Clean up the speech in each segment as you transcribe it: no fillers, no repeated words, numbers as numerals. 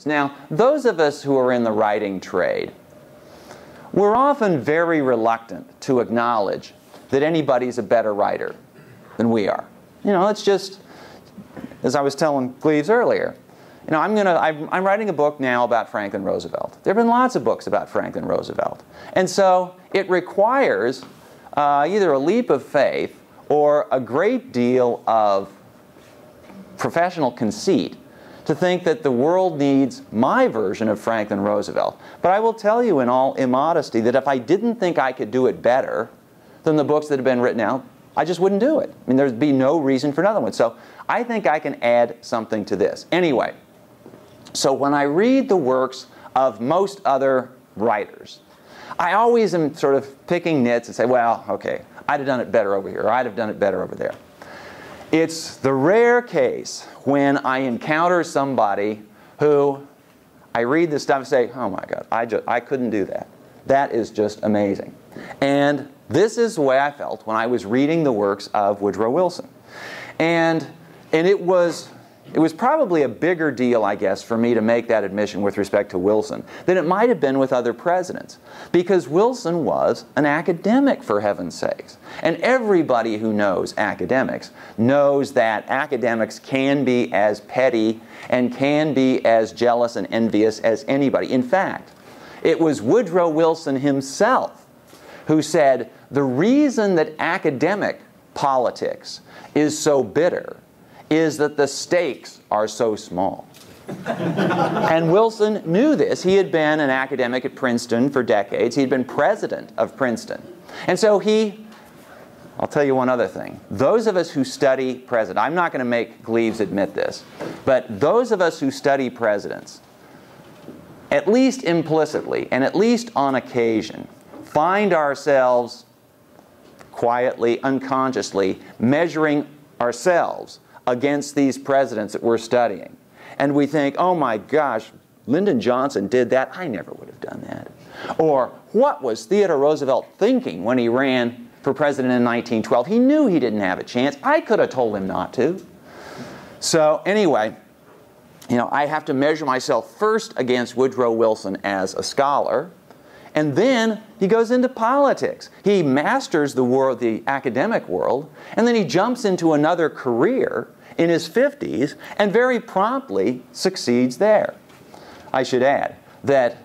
Now, those of us who are in the writing trade, we're often very reluctant to acknowledge that anybody's a better writer than we are. You know, it's just, as I was telling Gleaves earlier, you know, I'm writing a book now about Franklin Roosevelt. There have been lots of books about Franklin Roosevelt. And so it requires either a leap of faith or a great deal of professional conceit to think that the world needs my version of Franklin Roosevelt. But I will tell you in all immodesty that if I didn't think I could do it better than the books that have been written out, I just wouldn't do it. I mean, there'd be no reason for another one. So I think I can add something to this. Anyway, so when I read the works of most other writers, I always am sort of picking nits and say, well, okay, I'd have done it better over here, or I'd have done it better over there. It's the rare case when I encounter somebody who I read this stuff and say, oh my God, I couldn't do that. That is just amazing. And this is the way I felt when I was reading the works of Woodrow Wilson. And it was probably a bigger deal, I guess, for me to make that admission with respect to Wilson than it might have been with other presidents. Because Wilson was an academic, for heaven's sakes. And everybody who knows academics knows that academics can be as petty and can be as jealous and envious as anybody. In fact, it was Woodrow Wilson himself who said, the reason that academic politics is so bitter is that the stakes are so small. And Wilson knew this. He had been an academic at Princeton for decades. He'd been president of Princeton. And so I'll tell you one other thing. Those of us who study presidents, I'm not going to make Gleaves admit this, but those of us who study presidents, at least implicitly and at least on occasion, find ourselves quietly, unconsciously measuring ourselves against these presidents that we're studying. And we think, oh my gosh, Lyndon Johnson did that. I never would have done that. Or, what was Theodore Roosevelt thinking when he ran for president in 1912? He knew he didn't have a chance. I could have told him not to. So anyway, you know, I have to measure myself first against Woodrow Wilson as a scholar, and then he goes into politics. He masters the academic world, and then he jumps into another career in his 50s and very promptly succeeds there. I should add that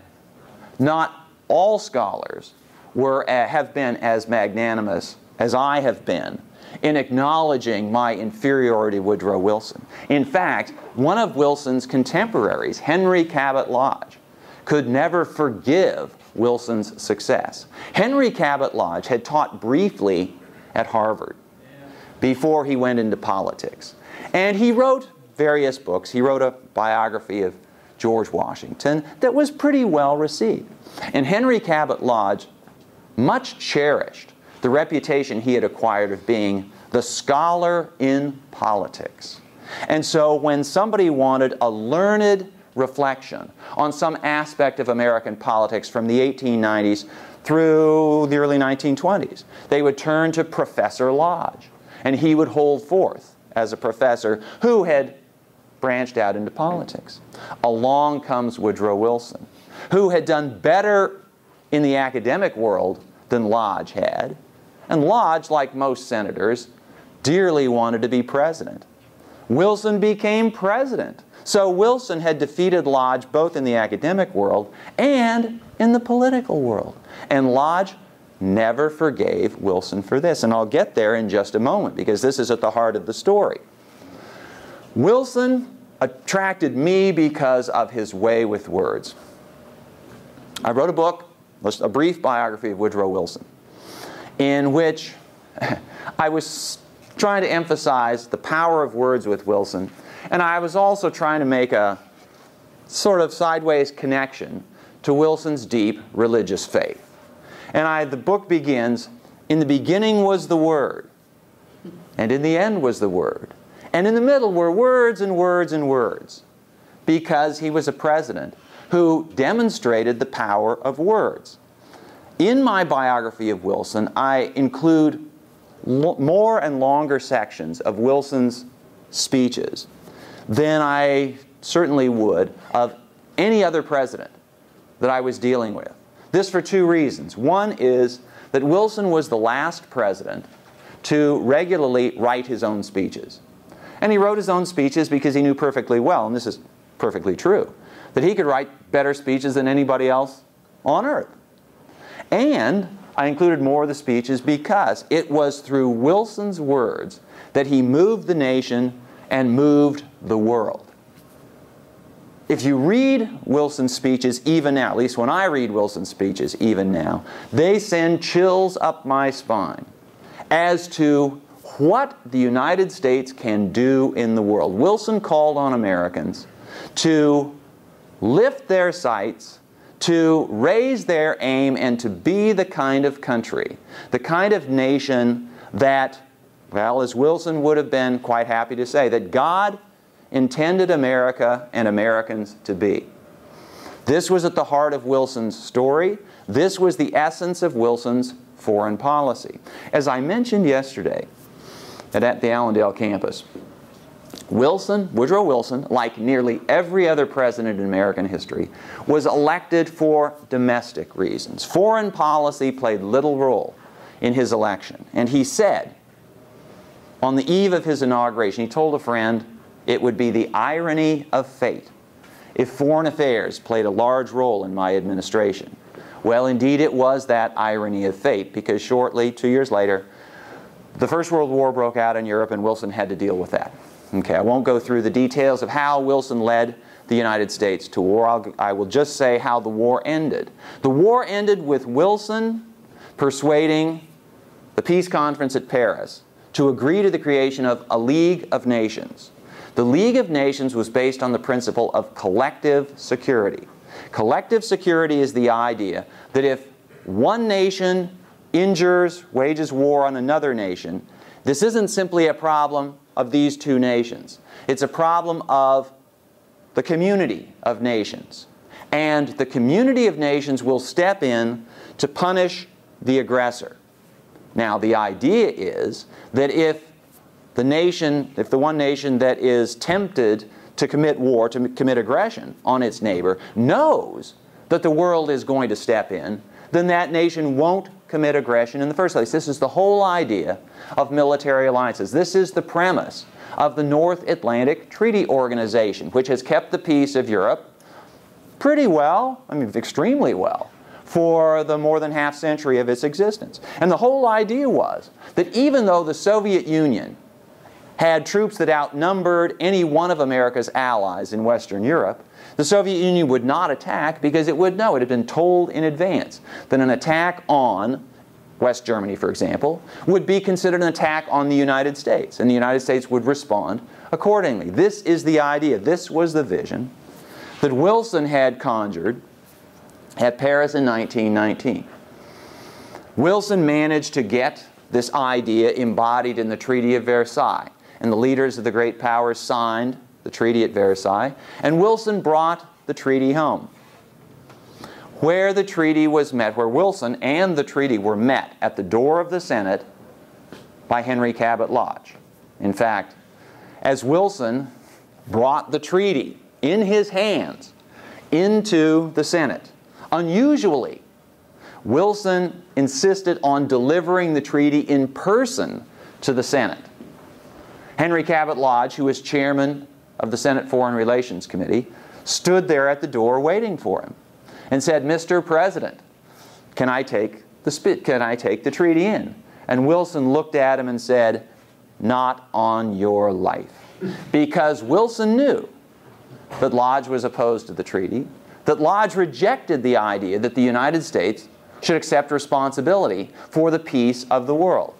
not all scholars have been as magnanimous as I have been in acknowledging my inferiority to Woodrow Wilson. In fact, one of Wilson's contemporaries, Henry Cabot Lodge, could never forgive Wilson's success. Henry Cabot Lodge had taught briefly at Harvard before he went into politics. And he wrote various books. He wrote a biography of George Washington that was pretty well received. And Henry Cabot Lodge much cherished the reputation he had acquired of being the scholar in politics. And so when somebody wanted a learned reflection on some aspect of American politics from the 1890s through the early 1920s, they would turn to Professor Lodge, and he would hold forth as a professor who had branched out into politics. Along comes Woodrow Wilson, who had done better in the academic world than Lodge had, and Lodge, like most senators, dearly wanted to be president. Wilson became president. So Wilson had defeated Lodge both in the academic world and in the political world. And Lodge never forgave Wilson for this. And I'll get there in just a moment, because this is at the heart of the story. Wilson attracted me because of his way with words. I wrote a book, a brief biography of Woodrow Wilson, in which I was trying to emphasize the power of words with Wilson, and I was also trying to make a sort of sideways connection to Wilson's deep religious faith. And the book begins, in the beginning was the Word, and in the end was the Word, and in the middle were words and words and words, because he was a president who demonstrated the power of words. In my biography of Wilson, I include more and longer sections of Wilson's speeches than I certainly would of any other president that I was dealing with. This for two reasons. One is that Wilson was the last president to regularly write his own speeches. And he wrote his own speeches because he knew perfectly well, and this is perfectly true, that he could write better speeches than anybody else on earth. And I included more of the speeches because it was through Wilson's words that he moved the nation and moved the world. If you read Wilson's speeches even now, at least when I read Wilson's speeches even now, they send chills up my spine as to what the United States can do in the world. Wilson called on Americans to lift their sights, to raise their aim, and to be the kind of country, the kind of nation that, well, as Wilson would have been quite happy to say, that God intended America and Americans to be. This was at the heart of Wilson's story. This was the essence of Wilson's foreign policy. As I mentioned yesterday at the Allendale campus, Woodrow Wilson, like nearly every other president in American history, was elected for domestic reasons. Foreign policy played little role in his election. And he said, on the eve of his inauguration, he told a friend, it would be the irony of fate if foreign affairs played a large role in my administration. Well, indeed, it was that irony of fate, because shortly, 2 years later, the First World War broke out in Europe, and Wilson had to deal with that. Okay, I won't go through the details of how Wilson led the United States to war. I will just say how the war ended. The war ended with Wilson persuading the peace conference at Paris to agree to the creation of a League of Nations. The League of Nations was based on the principle of collective security. Collective security is the idea that if one nation wages war on another nation, this isn't simply a problem of these two nations. It's a problem of the community of nations. And the community of nations will step in to punish the aggressor. Now, the idea is that if the one nation that is tempted to commit war, to commit aggression on its neighbor, knows that the world is going to step in, then that nation won't commit aggression in the first place. This is the whole idea of military alliances. This is the premise of the North Atlantic Treaty Organization, which has kept the peace of Europe pretty well, I mean extremely well, for the more than half century of its existence. And the whole idea was that even though the Soviet Union had troops that outnumbered any one of America's allies in Western Europe, the Soviet Union would not attack because it would know, it had been told in advance, that an attack on West Germany, for example, would be considered an attack on the United States, and the United States would respond accordingly. This is the idea, this was the vision that Wilson had conjured at Paris in 1919. Wilson managed to get this idea embodied in the Treaty of Versailles, and the leaders of the great powers signed the treaty at Versailles, and Wilson brought the treaty home. Where the treaty was met, where Wilson and the treaty were met at the door of the Senate by Henry Cabot Lodge. In fact, as Wilson brought the treaty in his hands into the Senate, unusually, Wilson insisted on delivering the treaty in person to the Senate. Henry Cabot Lodge, who was chairman of the Senate Foreign Relations Committee, stood there at the door waiting for him and said, "Mr. President, can I take the treaty in?" And Wilson looked at him and said, "Not on your life." Because Wilson knew that Lodge was opposed to the treaty, that Lodge rejected the idea that the United States should accept responsibility for the peace of the world.